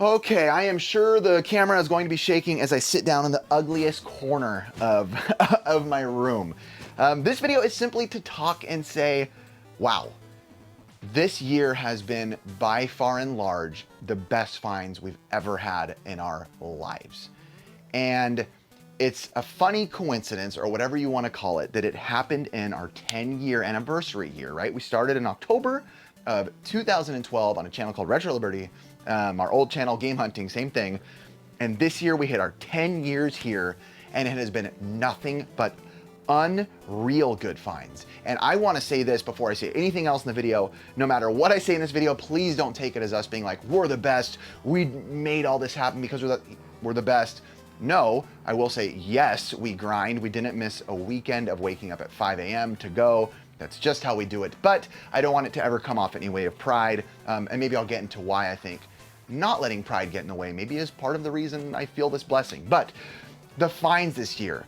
Okay, I am sure the camera is going to be shaking as I sit down in the ugliest corner of, of my room. This video is simply to talk and say, wow, this year has been by far and large the best finds we've ever had in our lives. And it's a funny coincidence, or whatever you want to call it, that it happened in our 10-year anniversary year, right? We started in October of 2012 on a channel called Retro Liberty, our old channel, Game Hunting, same thing. And this year we hit our 10 years here, and it has been nothing but unreal good finds. And I want to say this before I say anything else in the video. No matter what I say in this video, please don't take it as us being like, we're the best, we made all this happen because we're the best. No, I will say, yes, we grind. We didn't miss a weekend of waking up at 5 a.m. to go. That's just how we do it. But I don't want it to ever come off any way of pride. And maybe I'll get into why I think not letting pride get in the way maybe is part of the reason I feel this blessing. But the finds this year,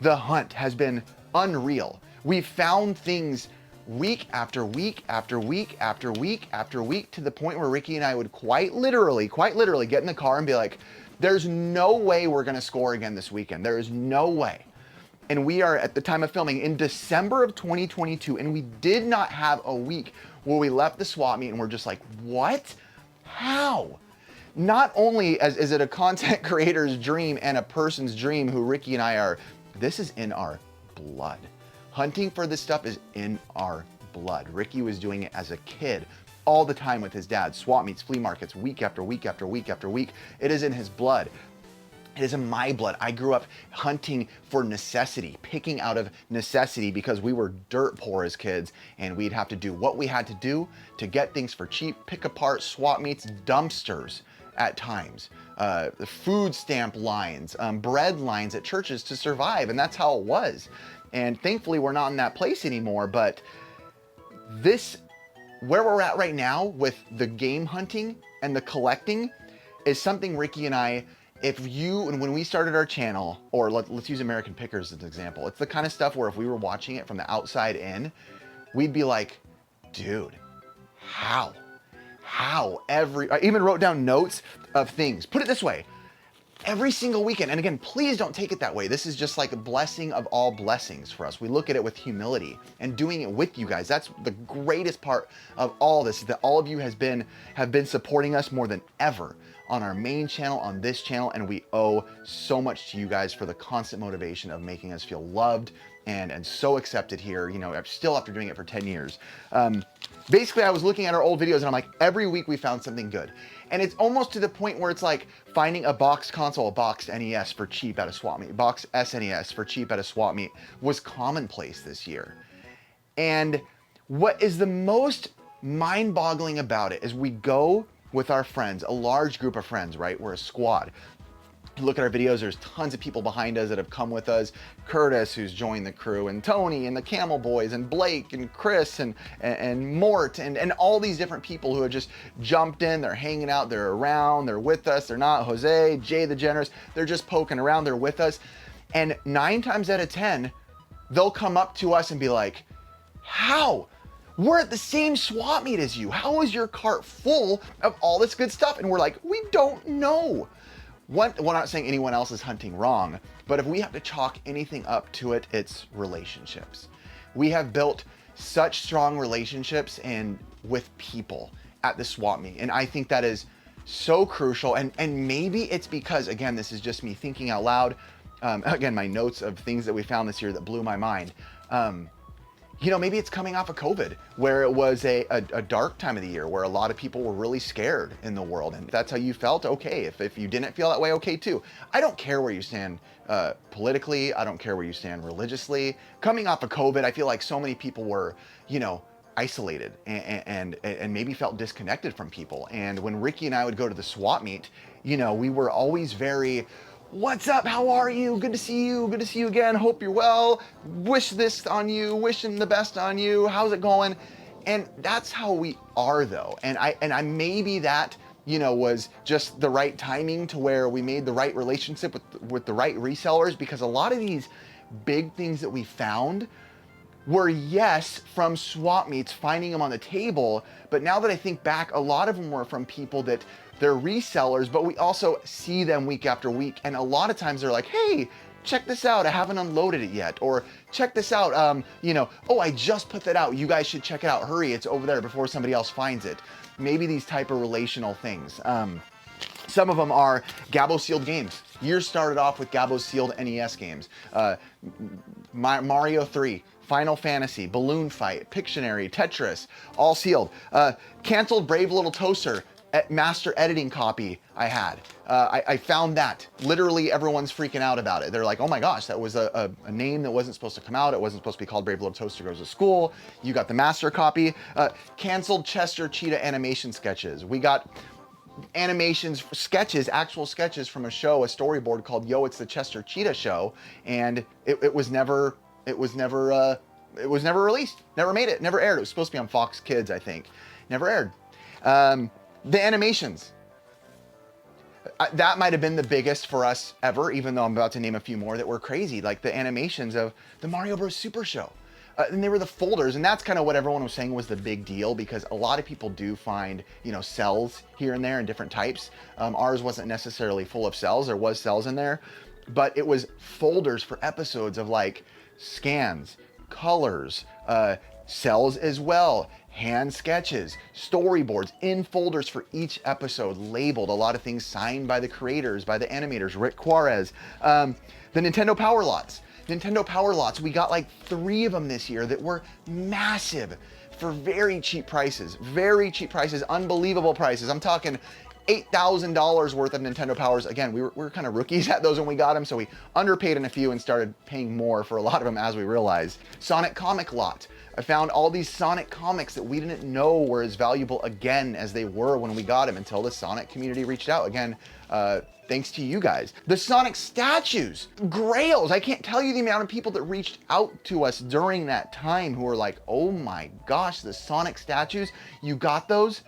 the hunt has been unreal. We've found things week after week after week after week after week, to the point where Ricky and I would quite literally get in the car and be like, there's no way we're gonna score again this weekend. There is no way. And we are, at the time of filming, in December of 2022, and we did not have a week where we left the swap meet and we're just like, what? How? Not only is it a content creator's dream and a person's dream who Ricky and I are, this is in our blood. Hunting for this stuff is in our blood. Ricky was doing it as a kid all the time with his dad, swap meets, flea markets, week after week after week after week. It is in his blood. It is in my blood. I grew up hunting for necessity, picking out of necessity, because we were dirt poor as kids and we'd have to do what we had to do to get things for cheap, pick apart swap meets, dumpsters at times, the food stamp lines, bread lines at churches to survive. And that's how it was. And thankfully we're not in that place anymore, but where we're at right now with the game hunting and the collecting is something Ricky and I, when we started our channel, or let's use American Pickers as an example, it's the kind of stuff where if we were watching it from the outside in, we'd be like, dude, how? I even wrote down notes of things. Put it this way, every single weekend, and again, please don't take it that way. This is just like a blessing of all blessings for us. We look at it with humility and doing it with you guys. That's the greatest part of all this, is that all of you have been supporting us more than ever on our main channel, on this channel, and we owe so much to you guys for the constant motivation of making us feel loved and so accepted here, you know, still after doing it for 10 years. Basically, I was looking at our old videos and I'm like, every week we found something good. And it's almost to the point where it's like finding a boxed console, a boxed NES for cheap at a swap meet, boxed SNES for cheap at a swap meet was commonplace this year. And what is the most mind-boggling about it is we go with our friends, a large group of friends, right? We're a squad. You look at our videos, there's tons of people behind us that have come with us. Curtis, who's joined the crew, and Tony, and the Camel Boys, and Blake, and Chris, and Mort, and all these different people who have just jumped in. They're hanging out, they're around, they're with us, they're not. Jose, Jay the Generous, they're just poking around, they're with us. And 9 times out of 10, they'll come up to us and be like, how? We're at the same swap meet as you. How is your cart full of all this good stuff? And we're like, we don't know. We're not saying anyone else is hunting wrong, but if we have to chalk anything up to it, it's relationships. We have built such strong relationships and with people at the swap meet. And I think that is so crucial. And maybe it's because, again, this is just me thinking out loud. Again, my notes of things that we found this year that blew my mind. You know, maybe it's coming off of COVID, where it was a dark time of the year where a lot of people were really scared in the world. And if that's how you felt, okay. If you didn't feel that way, okay too. I don't care where you stand politically. I don't care where you stand religiously. Coming off of COVID, I feel like so many people were, you know, isolated and maybe felt disconnected from people. And when Ricky and I would go to the swap meet, you know, we were always very, what's up? How are you? Good to see you. Good to see you again. Hope you're well. Wish this on you. Wishing the best on you. How's it going? And that's how we are, though. And I maybe that, you know, was just the right timing to where we made the right relationship with the right resellers, because a lot of these big things that we found were, yes, from swap meets, finding them on the table. But now that I think back, a lot of them were from people that they're resellers, but we also see them week after week. And a lot of times they're like, hey, check this out, I haven't unloaded it yet. Or check this out, you know, oh, I just put that out, you guys should check it out, hurry, it's over there before somebody else finds it. Maybe these type of relational things. Some of them are Gabo sealed games. Yours started off with Gabo sealed NES games. Mario 3, Final Fantasy, Balloon Fight, Pictionary, Tetris, all sealed. Canceled Brave Little Toaster, master editing copy I had. I found that. Literally everyone's freaking out about it. They're like, oh my gosh, that was a name that wasn't supposed to come out. It wasn't supposed to be called Brave Little Toaster Goes to School. You got the master copy. Canceled Chester Cheetah animation sketches. We got animations, sketches, actual sketches from a show, a storyboard called Yo, It's the Chester Cheetah Show. And it was never released, never made it, never aired. It was supposed to be on Fox Kids, I think. Never aired. The animations. That might have been the biggest for us ever, even though I'm about to name a few more that were crazy, like the animations of the Mario Bros. Super Show. And they were the folders, and that's kind of what everyone was saying was the big deal, because a lot of people do find, you know, cells here and there in different types. Ours wasn't necessarily full of cells. There was cells in there, but it was folders for episodes of like scans, colors, cells as well, hand sketches, storyboards in folders for each episode, labeled, a lot of things signed by the creators, by the animators, Rick Juarez. The Nintendo Power Lots. Nintendo Power Lots, we got like 3 of them this year that were massive for very cheap prices, unbelievable prices. I'm talking $8,000 worth of Nintendo Powers. Again, we were kind of rookies at those when we got them, so we underpaid in a few and started paying more for a lot of them as we realized. Sonic Comic Lot. I found all these Sonic comics that we didn't know were as valuable again as they were when we got them, until the Sonic community reached out. Again, thanks to you guys. The Sonic statues, grails. I can't tell you the amount of people that reached out to us during that time who were like, oh my gosh, the Sonic statues, you got those?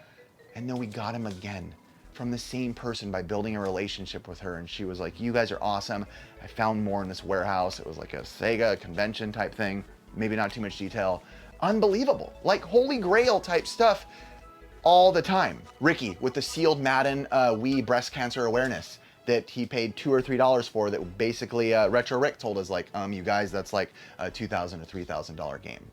And then we got them again from the same person by building a relationship with her. And she was like, you guys are awesome. I found more in this warehouse. It was like a Sega convention type thing. Maybe not too much detail. Unbelievable, like holy grail type stuff all the time. Ricky with the sealed Madden Wii breast cancer awareness that he paid $2 or $3 for, that basically Retro Rick told us like, you guys, that's like a $2,000 to $3,000 game.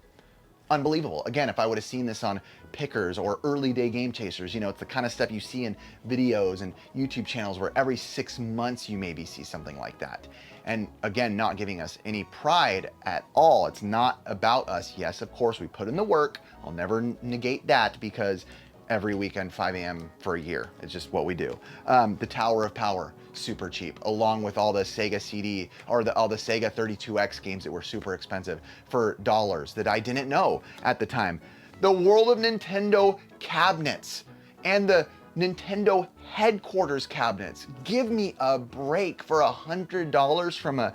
Unbelievable. Again, if I would have seen this on Pickers or Early Day Game Chasers, you know, it's the kind of stuff you see in videos and YouTube channels where every 6 months you maybe see something like that. And again, not giving us any pride at all. It's not about us. Yes, of course, we put in the work. I'll never negate that, because every weekend, 5 a.m. for a year. It's just what we do. The Tower of Power, super cheap, along with all the Sega CD or all the Sega 32X games that were super expensive for dollars that I didn't know at the time. The World of Nintendo cabinets and the Nintendo headquarters cabinets. Give me a break for $100 from a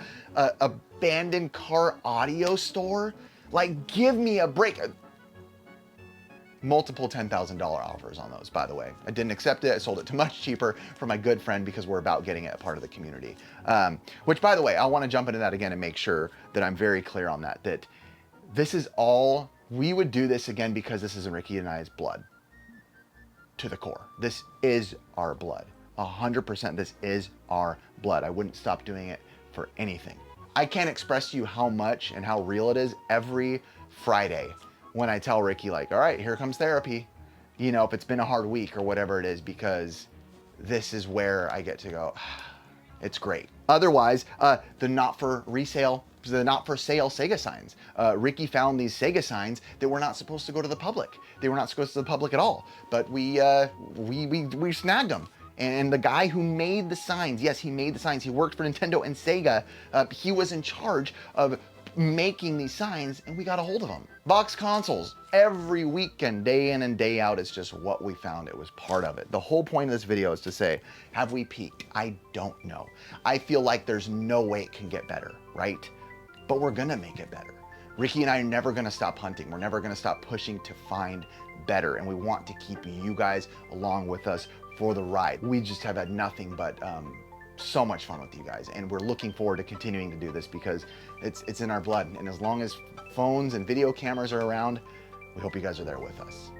abandoned car audio store. Like, give me a break. Multiple $10,000 offers on those, by the way. I didn't accept it. I sold it to much cheaper for my good friend, because we're about getting it a part of the community. Which, by the way, I want to jump into that again and make sure that I'm very clear on that, that this is all, we would do this again because this is Ricky and I's blood. To the core. This is our blood. 100%, this is our blood. I wouldn't stop doing it for anything. I can't express to you how much and how real it is every Friday when I tell Ricky, like, all right, here comes therapy. You know, if it's been a hard week or whatever it is, because this is where I get to go, it's great. Otherwise, the not for sale Sega signs. Ricky found these Sega signs that were not supposed to go to the public. They were not supposed to the public at all, but we snagged them. And the guy who made the signs, yes, he made the signs. He worked for Nintendo and Sega. He was in charge of making these signs, and we got a hold of them. Box consoles, every weekend, day in and day out, it's just what we found. It was part of it. The whole point of this video is to say, have we peaked? I don't know. I feel like there's no way it can get better, right? But we're gonna make it better. Ricky and I are never gonna stop hunting. We're never gonna stop pushing to find better, and we want to keep you guys along with us for the ride. We just have had nothing but so much fun with you guys, and we're looking forward to continuing to do this because it's in our blood. And as long as phones and video cameras are around, we hope you guys are there with us.